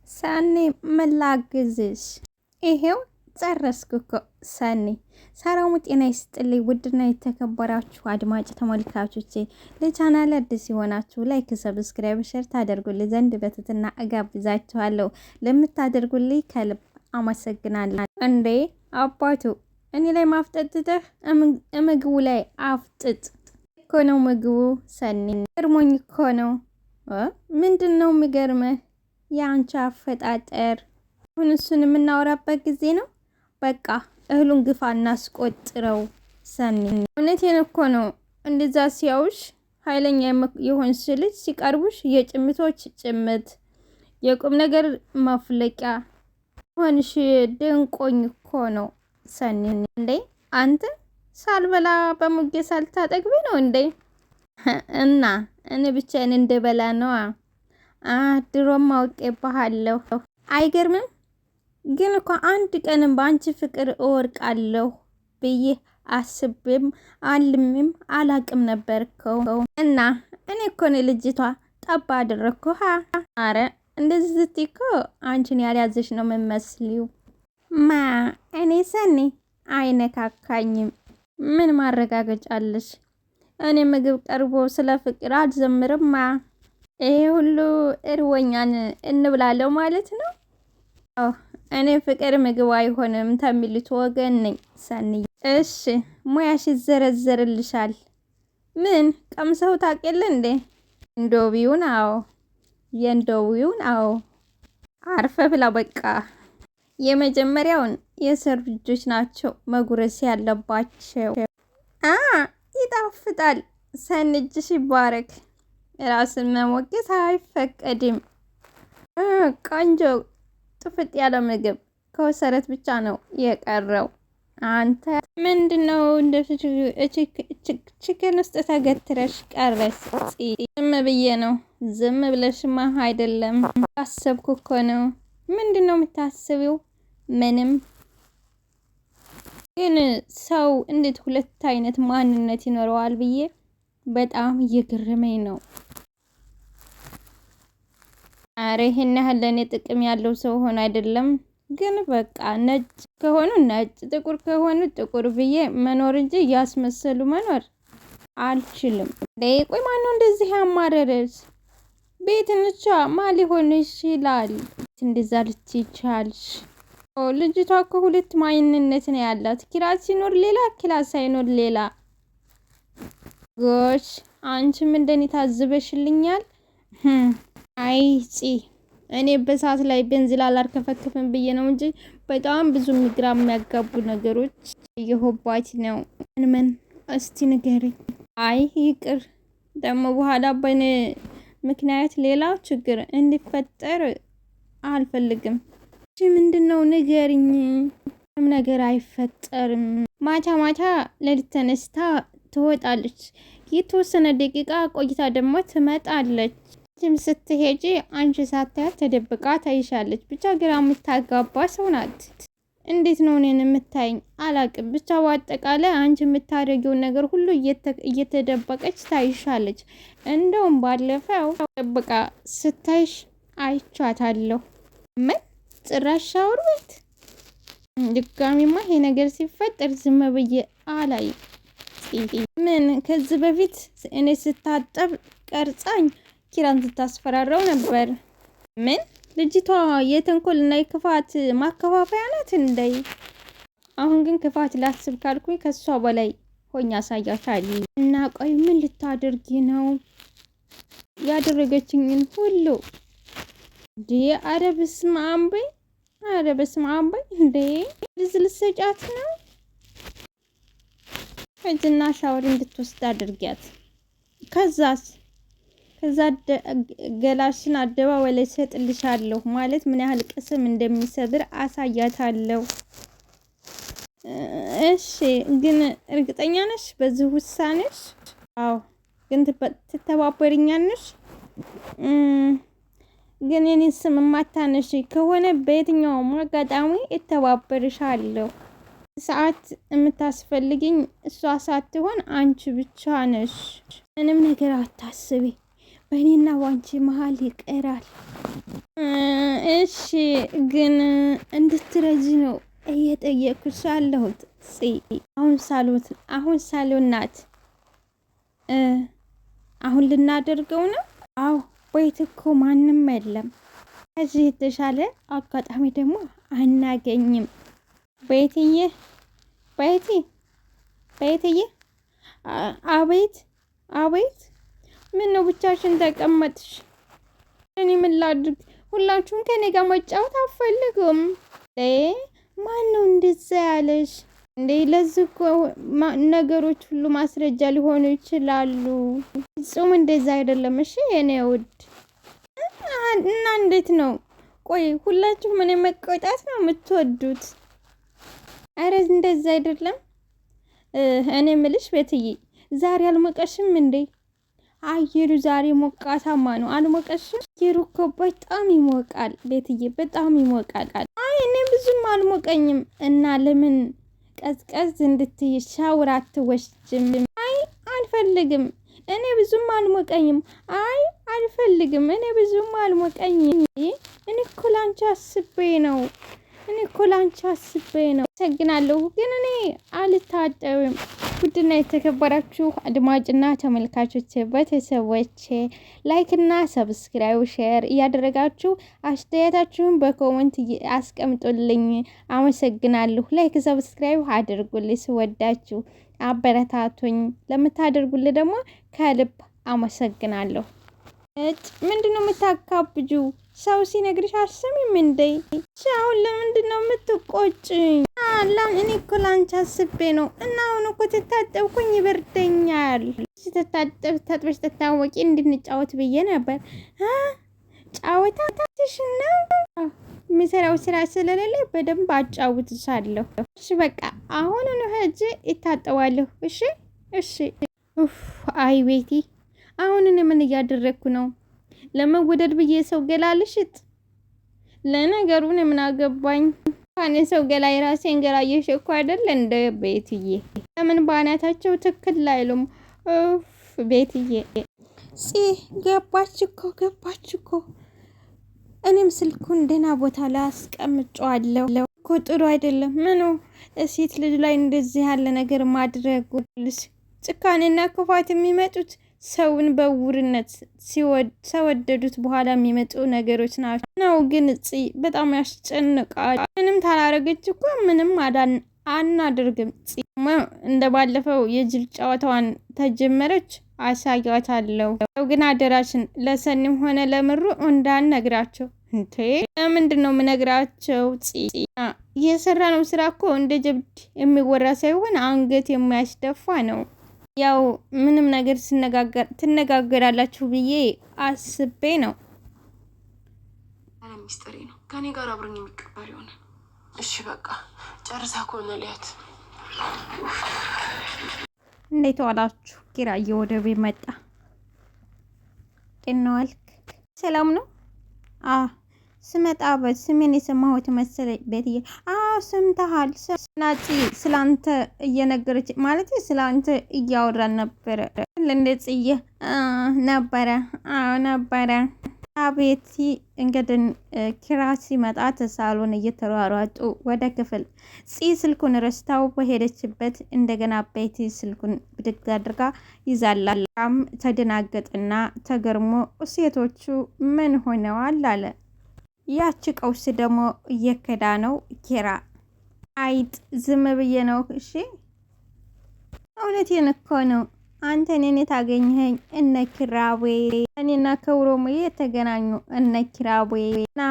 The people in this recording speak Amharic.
ሰኒ ምን ላግዝሽ? ይሄው ጨረስኩ እኮ ሰኒ። ሰላም ጤና ይስጥልኝ ውድና የተከበራችሁ አድማጭ ተመልካቾቼ፣ ለቻናል አዲስ የሆናችሁ ላይክ፣ ሰብስክራይብ፣ ሼር ታደርጉልኝ ዘንድ በትህትና እጋብዛችኋለሁ። ለምታደርጉልኝ ከልብ አመሰግናለሁ። እንዴ አባቱ እኔ ላይ ማፍጠጥተህ ምግቡ ላይ አፍጥጥ እኮ ነው ምግቡ። ሰኒ ገርሞኝ እኮ ነው። ምንድን ነው የሚገርመህ? የአንቺ አፈጣጠር። አሁን እሱን የምናወራበት ጊዜ ነው። በቃ እህሉን ግፋ እናስቆጥረው። ሰኒ እውነቴን እኮ ነው። እንደዛ ሲያውሽ ኃይለኛ የሆንሽ ልጅ ሲቀርቡሽ የጭምቶች ጭምት የቁም ነገር ማፍለቂያ ሆንሽ። ድንቆኝ እኮ ነው ሰኒ። እንዴ አንተ ሳልበላ በሙጌ ሳልታጠግቢ ነው እንዴ? እና እኔ ብቻዬን እንደበላ ነዋ። ድሮም አውቄብሃለሁ። አይገርምም? ግን እኮ አንድ ቀንም በአንቺ ፍቅር እወርቃለሁ ብዬ አስቤም አልሜም አላቅም ነበርከው። እና እኔ እኮ ነው ልጅቷ ጠባ አደረግኩ። አረ እንደዚህ ስትይ እኮ አንቺን ያልያዘሽ ነው የምመስሊው። ማ እኔ ሰኒ አይነካካኝም። ምን ማረጋገጫለሽ? እኔ ምግብ ቀርቦ ስለ ፍቅር አልዘምርማ። ይሄ ሁሉ እርወኛን እንብላለው ማለት ነው። እኔ ፍቅር ምግብ አይሆንም ተሚሉት ወገን ነኝ ሰኒ። እሺ ሙያሽ ይዘረዘርልሻል። ምን ቀምሰው ታውቂለ እንዴ? እንዶቢውን? አዎ የእንዶቢውን። አዎ አርፈ ብላ በቃ። የመጀመሪያውን የሰር ልጆች ናቸው መጉረስ ያለባቸው። ይጣፍጣል። ሰኒ እጅሽ ይባረክ። ራስን መሞገስ አይፈቀድም። ቆንጆ ጥፍጥ ያለ ምግብ ከወሰረት ብቻ ነው የቀረው። አንተ ምንድነው እንደ ችግር ውስጥ ተገትረሽ ቀረሽ? ዝም ብዬ ነው። ዝም ብለሽማ አይደለም አሰብኩ እኮ ነው። ምንድነው የምታስቢው? ምንም። ግን ሰው እንዴት ሁለት አይነት ማንነት ይኖረዋል ብዬ በጣም እየገረመኝ ነው። አረ ይሄን ያህል ለኔ ጥቅም ያለው ሰው ሆነ አይደለም። ግን በቃ ነጭ ከሆኑ ነጭ፣ ጥቁር ከሆኑ ጥቁር ብዬ መኖር እንጂ ያስመሰሉ መኖር አልችልም። ቆይ ማነው እንደዚህ ያማረረች? ቤትንቻ ማ ሊሆን ይችላል? እንደዛ ልትይቻልሽ? ልጅቷ እኮ ሁለት ማንነት ነው ያላት። ኪራስ ሲኖር ሌላ፣ ኪራስ ሳይኖር ሌላ። ጎሽ አንቺም እንደኔ ታዝበሽልኛል። አይ እኔ በሰዓት ላይ ቤንዚል አላርከፈከፍም ብዬ ነው እንጂ በጣም ብዙ ግራ የሚያጋቡ ነገሮች እየሆባች ነው። ምን እስቲ ንገሪኝ። አይ ይቅር ደግሞ በኋላ በኔ ምክንያት ሌላ ችግር እንዲፈጠር አልፈልግም። ምንድነው ንገሪኝ። ምንም ነገር አይፈጠርም። ማታ ማታ ሌሊት ተነስታ ትወጣለች። የተወሰነ ደቂቃ ቆይታ ደግሞ ትመጣለች። ስትሄጂ አንቺ ሳታያት ተደብቃ ታይሻለች። ብቻ ግራ የምታጋባ ሰው ናት። እንዴት ነው እኔን የምታይኝ? አላቅም። ብቻ በአጠቃላይ አንቺ የምታደርጊውን ነገር ሁሉ እየተደበቀች ታይሻለች። እንደውም ባለፈው ደብቃ ስታይሽ አይቻታለሁ። ምን ጭራሽ ሻወር ቤት? ድጋሚማ ይሄ ነገር ሲፈጠር ዝም ብዬ አላይ። ምን ከዚህ በፊት እኔ ስታጠብ ቀርጻኝ ኪራን ስታስፈራረው ነበር። ምን ልጅቷ የተንኮልና የክፋት ማከፋፈያ ናት እንዴ? አሁን ግን ክፋት ላስብ ካልኩኝ ከሷ በላይ ሆኛ አሳያታለሁ። እና ቆይ ምን ልታደርጊ ነው? ያደረገችኝን ሁሉ አረ በስመ አብ በይ። አረ በስመ አብ በይ እንዴ! ልሰጫት ነው? እጅና ሻወር እንድትወስድ አድርጊያት። ከዛ ገላሽን አደባባይ ላይ ሰጥልሻለሁ ማለት ምን ያህል ቅስም እንደሚሰብር አሳያታለሁ። እሺ ግን እርግጠኛ ነሽ በዚህ ውሳኔሽ? አዎ ግን ትተባበሪኛለሽ? ግን የኔን ስም ማታነሺ ከሆነ በየትኛውም አጋጣሚ እተባበርሻለሁ። ሰዓት የምታስፈልግኝ እሷ ሳትሆን አንቺ ብቻ ነሽ። ምንም ነገር አታስቢ። በእኔና ባንቺ መሀል ይቀራል። እሺ ግን እንድትረጂ ነው እየጠየኩሽ ያለሁት። አሁን ሳሎን ናት። አሁን ልናደርገው ነው። አዎ ቤት እኮ ማንም የለም። ከዚህ የተሻለ አጋጣሚ ደግሞ አናገኝም። ቤትዬ ቤቲ ቤትዬ፣ አቤት አቤት። ምን ነው ብቻሽን ተቀመጥሽ? እኔ ምን ላድርግ? ሁላችሁም ከኔ ጋር መጫወት አትፈልጉም? ማን ነው እንደዛ ያለሽ እንዴ? ለዚህ እኮ ነገሮች ሁሉ ማስረጃ ሊሆኑ ይችላሉ። ፍጹም እንደዛ አይደለም። እሺ የኔ ውድ እና እንዴት ነው? ቆይ ሁላችሁም እኔ መቆጣት ነው የምትወዱት? አረ እንደዛ አይደለም። እኔ ምልሽ ቤትዬ፣ ዛሬ አልሞቀሽም እንዴ? አየሩ ዛሬ ሞቃታማ ነው። አልሞቀሽም? አየሩ እኮ በጣም ይሞቃል ቤትዬ፣ በጣም ይሞቃል። አይ እኔ ብዙም አልሞቀኝም። እና ለምን ቀዝቀዝ እንድትይ ሻወር አትወስጂም? አይ አልፈልግም። እኔ ብዙም አልሞቀኝም። አይ አልፈልግም። እኔ ብዙም አልሞቀኝም። እኔ እኮ ላንቺ አስቤ ነው። አመሰግናለሁ፣ ግን እኔ አልታጠብም። ውድና የተከበራችሁ አድማጭና ተመልካቾች ቤተሰቦች ላይክ እና ሰብስክራይብ ሼር እያደረጋችሁ አስተያየታችሁን በኮሜንት አስቀምጡልኝ። አመሰግናለሁ። ላይክ ሰብስክራይብ አድርጉልኝ። ስወዳችሁ አበረታቱኝ። ለምታደርጉልኝ ደግሞ ከልብ አመሰግናለሁ። ምንድነው የምታካብጁ? ሰው ሲነግርሽ አሰሚም እንዴ? አሁን ለምንድነው የምትቆጭኝ? እኔ እኮ ላንቺ አስቤ ነው። እና አሁን እኮ ተታጠብኩኝ ይበርደኛል። ታጥበሽ ተታወቂ እንድንጫወት ብዬ ነበር። ጫወታ ታትሽና የሚሰራው ስራ ስለሌለ በደንብ አጫውትሻለሁ። እሺ በቃ አሁን ነው ሄጄ ይታጠዋለሁ። እሺ። አይ ቤቲ፣ አሁን እኔ ምን እያደረግኩ ነው? ለመወደድ ብዬ ሰው ገላ ልሽጥ? ለነገሩ እኔ ምን አገባኝ? ካኔ ሰው ገላ የራሴን ገላ እየሸኩ አይደል እንደ ቤትዬ። ለምን ባናታቸው ትክክል አይሉም? ቤትዬ ገባች እኮ። እኔም ስልኩን ደህና ቦታ ላይ አስቀምጫለሁ እኮ። ጥሩ አይደለም። ምኑ ሴት ልጅ ላይ እንደዚህ ያለ ነገር ማድረጉ? ጭካኔና ክፋት የሚመጡት ሰውን በውርነት ሰወደዱት በኋላ የሚመጡ ነገሮች ናቸው ነው። ግን በጣም ያስጨንቃል። ምንም ታላረገች እኮ ምንም አናደርግም። እንደ ባለፈው የጅል ጨዋታዋን ተጀመረች፣ አሳያታለሁ። ግን አደራሽን ለሰኒም ሆነ ለምሩ እንዳንነግራቸው። እንዴ ለምንድን ነው የምነግራቸው? የሰራ ነው ስራ እኮ እንደ ጀብድ የሚወራ ሳይሆን አንገት የሚያስደፋ ነው። ያው ምንም ነገር ትነጋገራላችሁ ብዬ አስቤ ነው። ሚስጥሬ ነው። ከኔ ጋር አብሮኝ የሚቀበር ይሆናል። እሺ በቃ ጨርሳ ከሆነ ሊያት። እንዴት ዋላችሁ? ኪራዬ ወደ ቤት መጣ። ዋልክ? ሰላም ነው? ስመጣ በስሜን የሰማሁት መሰለኝ ቤትዬ። ሰምተሃል? ናፂ ስላንተ እየነገረች ማለት ስላንተ እያወራን ነበረ። ለእንደጽዬ ነበረ። አቤት እንግዲህ ኪራ ሲመጣ ተሳሎን እየተሯሯጡ ወደ ክፍል ስልኩን ረስታው በሄደችበት እንደገና ቤቲ ስልኩን ብድግ አድርጋ ይዛላም። ተደናገጥና ተገርሞ ሴቶቹ ምን ሆነዋል አለ። ያቺ ቀውስ ደግሞ እየከዳ ነው ኪራ። አይጥ ዝም ብዬ ነው። እሺ እውነቴን እኮ ነው። አንተ እኔን ታገኘኸኝ እነ ኪራዌ እኔና ከውሮሙ የተገናኙ እነ ኪራዌ እና